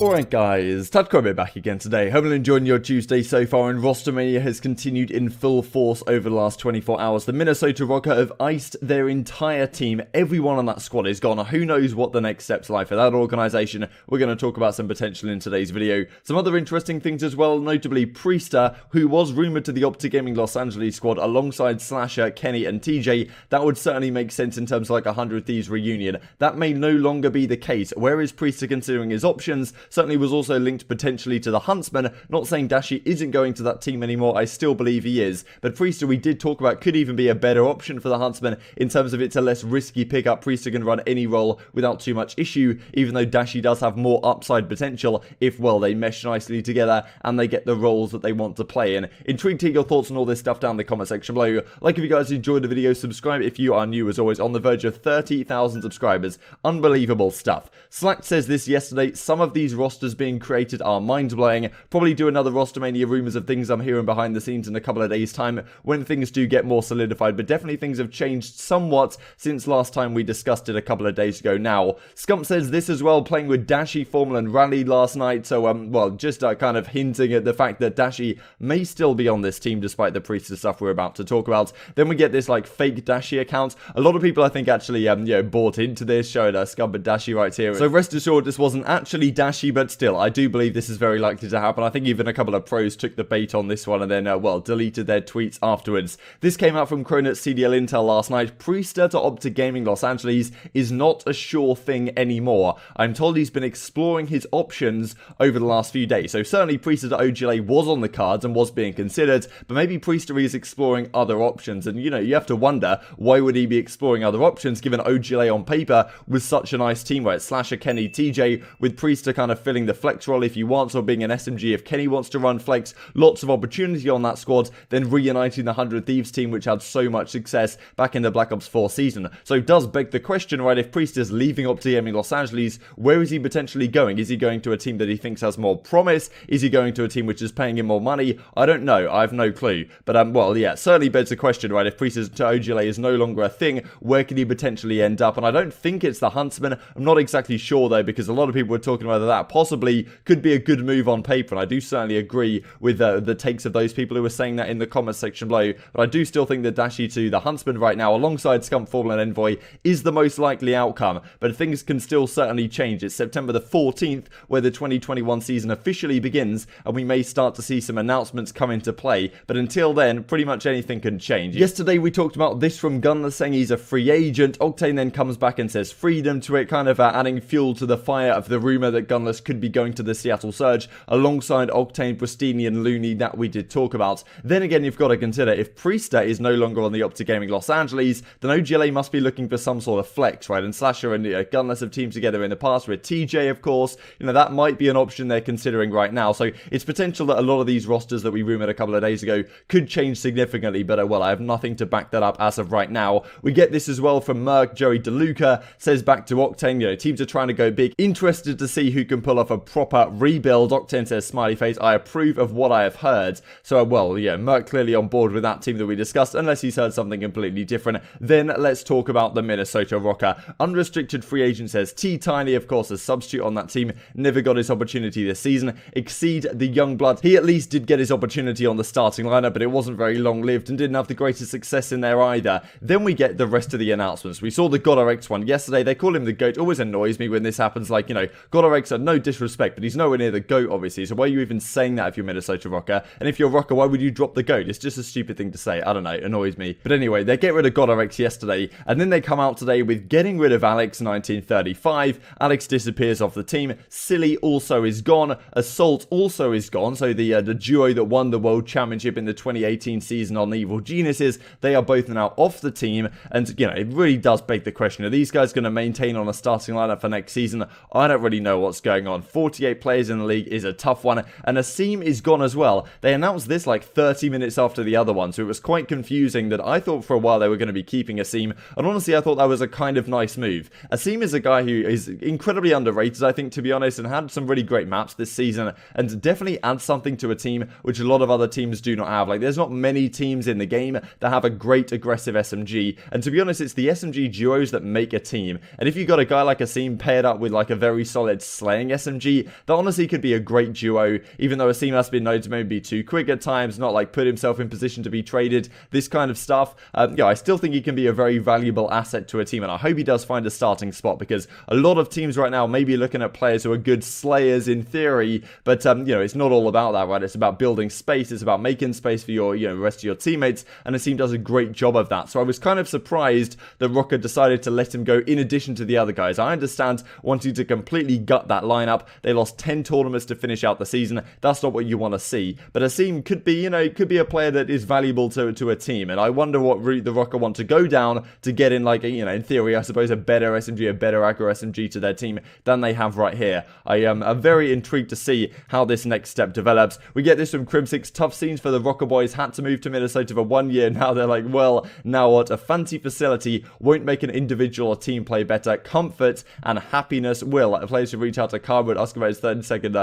Alright guys, TATCOBIT back again today. Hope you're enjoying your Tuesday so far, and Rostermania has continued in full force over the last 24 hours. The Minnesota Rokkr have iced their entire team. Everyone on that squad is gone. Who knows what the next steps are like for that organisation. We're going to talk about some potential in today's video. Some other interesting things as well, notably Priestahh, who was rumoured to the OpTic Gaming Los Angeles squad alongside Slasher, Kenny and TJ. That would certainly make sense in terms of like a 100 Thieves reunion. That may no longer be the case. Where is Priestahh considering his options? Certainly was also linked potentially to the Huntsman. Not saying Dashy isn't going to that team anymore, I still believe he is. But Priestahh, we did talk about, could even be a better option for the Huntsman in terms of it's a less risky pickup. Priestahh can run any role without too much issue, even though Dashy does have more upside potential if, well, they mesh nicely together and they get the roles that they want to play in. Intrigued to hear your thoughts on all this stuff down in the comment section below. Like if you guys enjoyed the video, subscribe if you are new, as always, on the verge of 30,000 subscribers. Unbelievable stuff. Slack says this yesterday, some of these rosters being created are mind-blowing. Probably do another Rostermania rumours of things I'm hearing behind the scenes in a couple of days' time when things do get more solidified, but definitely things have changed somewhat since last time we discussed it a couple of days ago now. Scump says this as well, playing with Dashy, Formal and Rally last night, so well, just kind of hinting at the fact that Dashy may still be on this team despite the Priestahh stuff we're about to talk about. Then we get this like fake Dashy account. A lot of people I think actually bought into this, showing Scump and Dashy right here. So rest assured this wasn't actually Dashy, but still, I do believe this is very likely to happen. I think even a couple of pros took the bait on this one and then, well, deleted their tweets afterwards. This came out from Cronut CDL Intel last night. Priestahh to OpTic Gaming Los Angeles is not a sure thing anymore. I'm told he's been exploring his options over the last few days. So certainly Priestahh to OGLA was on the cards and was being considered, but maybe Priestahh is exploring other options. And, you know, you have to wonder, why would he be exploring other options given OGLA on paper was such a nice team where it's Slasher, Kenny, TJ, with Priestahh kind of filling the flex role if he wants, or being an SMG if Kenny wants to run flex. Lots of opportunity on that squad, then reuniting the 100 Thieves team, which had so much success back in the Black Ops 4 season. So it does beg the question, right, if Priestahh's leaving OpTic Gaming Los Angeles, where is he potentially going? Is he going to a team that he thinks has more promise? Is he going to a team which is paying him more money? I don't know, I have no clue. But, well, yeah, certainly begs the question, right, if Priestahh to OGLA is no longer a thing, where could he potentially end up? And I don't think it's the Huntsman. I'm not exactly sure, though, because a lot of people were talking about that possibly could be a good move on paper, and I do certainly agree with the takes of those people who were saying that in the comment section below, but I do still think that Dashy to the Huntsman right now, alongside Scump, Formal and Envoy, is the most likely outcome, but things can still certainly change. It's September the 14th, where the 2021 season officially begins, and we may start to see some announcements come into play, but until then, pretty much anything can change. Yesterday, we talked about this from Gunless saying he's a free agent. Octane then comes back and says freedom to it, kind of adding fuel to the fire of the rumour that Gunless could be going to the Seattle Surge, alongside Octane, Pristini and Looney that we did talk about. Then again, you've got to consider, if Priestahh is no longer on the OpTic Gaming Los Angeles, then OGLA must be looking for some sort of flex, right? And Slasher and Gunless have teamed together in the past with TJ, of course. You know, that might be an option they're considering right now. So it's potential that a lot of these rosters that we rumoured a couple of days ago could change significantly, but well, I have nothing to back that up as of right now. We get this as well from Merk. Joey DeLuca says back to Octane, you know, teams are trying to go big. Interested to see who can pull off a proper rebuild. Octane says, smiley face, I approve of what I have heard. So, well, yeah, Merk clearly on board with that team that we discussed, unless he's heard something completely different. Then let's talk about the Minnesota Rokkr. Unrestricted free agent says T-Tiny, of course, a substitute on that team, never got his opportunity this season. Exceed the young blood. He at least did get his opportunity on the starting lineup, but it wasn't very long-lived and didn't have the greatest success in there either. Then we get the rest of the announcements. We saw the GodRx one yesterday. They call him the GOAT. Always annoys me when this happens. Like, you know, GodRx, no disrespect, but he's nowhere near the GOAT, obviously. So why are you even saying that if you're Minnesota Rokkr? And if you're Rokkr, why would you drop the GOAT? It's just a stupid thing to say. I don't know. It annoys me. But anyway, they get rid of GodRx yesterday, and then they come out today with getting rid of Alex 1935. Alex disappears off the team. Silly also is gone. Assault also is gone. So the duo that won the World Championship in the 2018 season on the Evil Geniuses, they are both now off the team. And, you know, it really does beg the question, are these guys going to maintain on a starting lineup for next season? I don't really know what's going on. 48 players in the league is a tough one, and Asim is gone as well. They announced this like 30 minutes after the other one, so it was quite confusing that I thought for a while they were going to be keeping Asim, and honestly I thought that was a kind of nice move. Asim is a guy who is incredibly underrated, I think, to be honest, and had some really great maps this season, and definitely adds something to a team which a lot of other teams do not have. Like, there's not many teams in the game that have a great aggressive SMG, and to be honest, it's the SMG duos that make a team, and if you got a guy like Asim paired up with like a very solid slaying SMG, that honestly could be a great duo, even though Asim has been known to maybe be too quick at times, not like put himself in position to be traded, this kind of stuff. Yeah, I still think he can be a very valuable asset to a team, and I hope he does find a starting spot, because a lot of teams right now may be looking at players who are good slayers in theory, but you know, it's not all about that, right? It's about building space, it's about making space for your, you know, rest of your teammates, and Asim does a great job of that. So I was kind of surprised that Rokkr decided to let him go in addition to the other guys. I understand wanting to completely gut that lineup. They lost 10 tournaments to finish out the season. That's not what you want to see. But Asim could be, you know, could be a player that is valuable to a team, and I wonder what route the Rokkr want to go down to get in, like, you know, in theory, I suppose a better SMG, a better aggro SMG to their team than they have right here. I am very intrigued to see how this next step develops. We get this from Crimsix. Tough scenes for the Rokkr boys. Had to move to Minnesota for 1 year. Now they're like, well, now what? A fancy facility won't make an individual or team play better. Comfort and happiness will. Players should reach out to Kambo and ask about his 30-second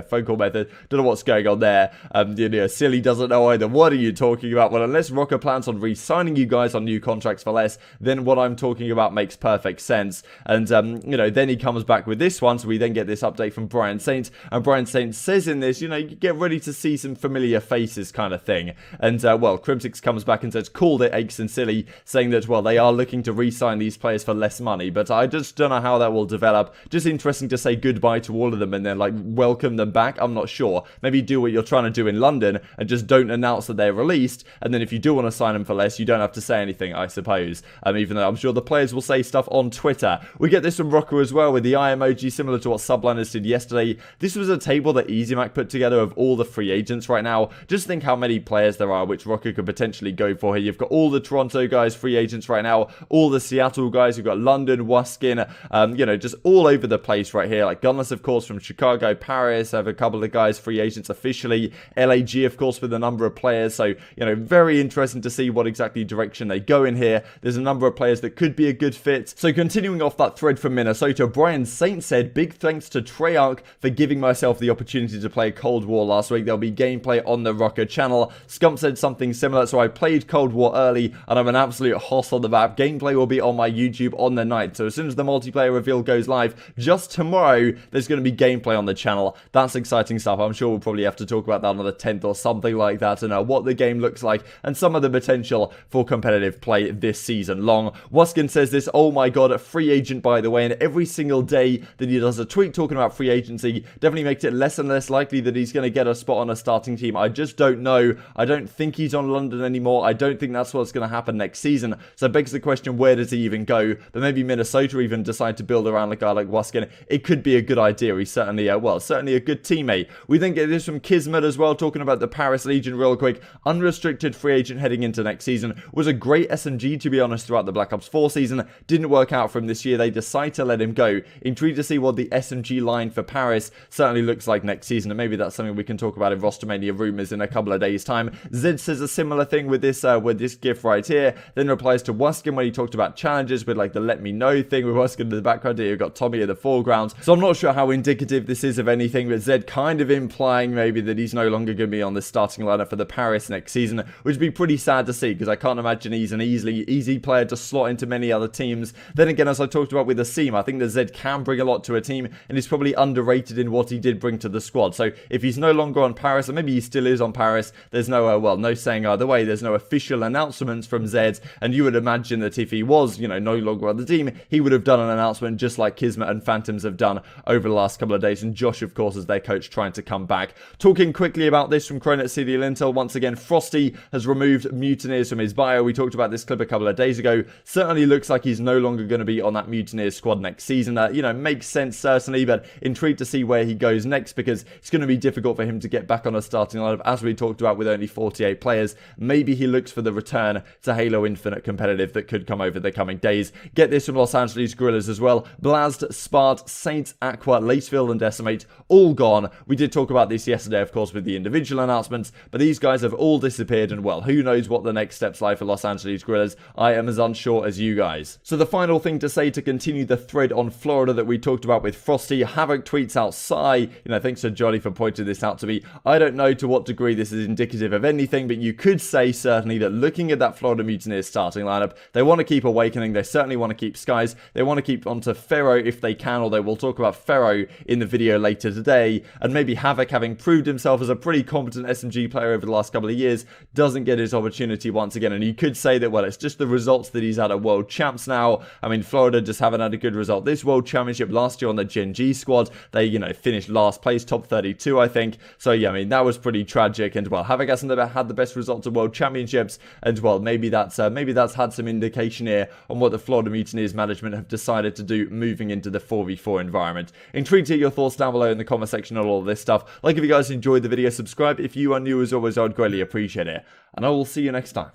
phone call method. Don't know what's going on there. You know, Silly doesn't know either. What are you talking about? Well, unless Rokkr plans on re-signing you guys on new contracts for less, then what I'm talking about makes perfect sense. And, you know, then he comes back with this one, so we then get this update from Brian Saint, and Brian Saint says in this, you know, get ready to see some familiar faces kind of thing. And, well, Crimsix comes back and says, called it Aches and Silly, saying that, well, they are looking to re-sign these players for less money, but I just don't know how that will develop. Just interesting to say goodbye to all of them and then, like, welcome them back. I'm not sure. Maybe do what you're trying to do in London and just don't announce that they're released, and then if you do want to sign them for less, you don't have to say anything, I suppose. Even though I'm sure the players will say stuff on Twitter. We get this from Rokkr as well with the eye emoji, similar to what Subliners did yesterday. This was a table that EasyMac put together of all the free agents right now. Just think how many players there are which Rokkr could potentially go for here. You've got all the Toronto guys, free agents right now, all the Seattle guys, you've got London, Waskin, you know, just all over the place right here. Like Gunless, of course, from Chicago, Paris, have a couple of guys, free agents officially. LAG, of course, with a number of players. So, you know, very interesting to see what exactly direction they go in here. There's a number of players that could be a good fit. So continuing off that thread from Minnesota, Brian Saint said, big thanks to Treyarch for giving myself the opportunity to play Cold War last week. There'll be gameplay on the Rokkr channel. Scump said something similar. So I played Cold War early and I'm an absolute hoss on the map. Gameplay will be on my YouTube on the night. So as soon as the multiplayer reveal goes live, just tomorrow, there's going to be gameplay on the channel. That's exciting stuff. I'm sure we'll probably have to talk about that on the 10th or something like that, and what the game looks like and some of the potential for competitive play this season long. Waskin says this, oh my god, a free agent by the way, and every single day that he does a tweet talking about free agency definitely makes it less and less likely that he's going to get a spot on a starting team. I just don't know. I don't think he's on London anymore. I don't think that's what's going to happen next season. So it begs the question, where does he even go? But maybe Minnesota even decide to build around a guy like Waskin. It could be a good idea. He's certainly, well, certainly a good teammate. We then get this from Kismet as well, talking about the Paris Legion real quick. Unrestricted free agent heading into next season. Was a great SMG, to be honest, throughout the Black Ops 4 season. Didn't work out for him this year. They decide to let him go. Intrigued to see what the SMG line for Paris certainly looks like next season, and maybe that's something we can talk about in Rostermania rumors in a couple of days' time. Zed says a similar thing with this gif right here, then replies to Waskin when he talked about challenges with like the let me know thing with Waskin in the background here. You've got Tommy in the foreground. So I'm not sure how indicative this is of anything, but Zed kind of implying maybe that he's no longer going to be on the starting lineup for the Paris next season, which would be pretty sad to see, because I can't imagine he's an easy player to slot into many other teams. Then again, as I talked about with Asim, I think that Zed can bring a lot to a team, and he's probably underrated in what he did bring to the squad. So if he's no longer on Paris, or maybe he still is on Paris, there's no, well, no saying either way. There's no official announcements from Zed, and you would imagine that if he was, you know, no longer on the team, he would have done an announcement just like Kismet and Phantoms have done over the last couple of days, and Josh, of course, as their coach, trying to come back. Talking quickly about this from Cronut City Lintel, once again, Frosty has removed Mutineers from his bio. We talked about this clip a couple of days ago. Certainly looks like he's no longer going to be on that Mutineers squad next season. You know, makes sense certainly, but intrigued to see where he goes next, because it's going to be difficult for him to get back on a starting lineup, as we talked about, with only 48 players. Maybe he looks for the return to Halo Infinite competitive that could come over the coming days. Get this from Los Angeles Guerrillas as well. Blast, Spart, Saints, Aqua, Lacefield and Decimate, all gone. We did talk about this yesterday, of course, with the individual announcements, but these guys have all disappeared, and well, who knows what the next steps lie for Los Angeles Guerrillas. I am as unsure as you guys. So the final thing to say to continue the thread on Florida that we talked about with Frosty, Havoc tweets out Psy, you know, thanks to Johnny for pointing this out to me. I don't know to what degree this is indicative of anything, but you could say certainly that looking at that Florida Mutineers starting lineup, they want to keep Awakening, they certainly want to keep Skies, they want to keep onto Pharaoh if they can, although we'll talk about Pharaoh in the video later today, and maybe Havoc, having proved himself as a pretty competent SMG player over the last couple of years, doesn't get his opportunity once again. And you could say that, well, it's just the results that he's had at World Champs now. I mean, Florida just haven't had a good result this World Championship. Last year on the Gen G squad, they, you know, finished last place, top 32, I think. So yeah, I mean, that was pretty tragic. And well, Havoc hasn't ever had the best results at World Championships, and well, maybe that's had some indication here on what the Florida Mutineers management have decided to do moving into the 4v4 environment. Intrigued to hear your thoughts down below in the comment section on all of this stuff. Like if you guys enjoyed the video, subscribe if you are new. As always, I'd greatly appreciate it, and I will see you next time.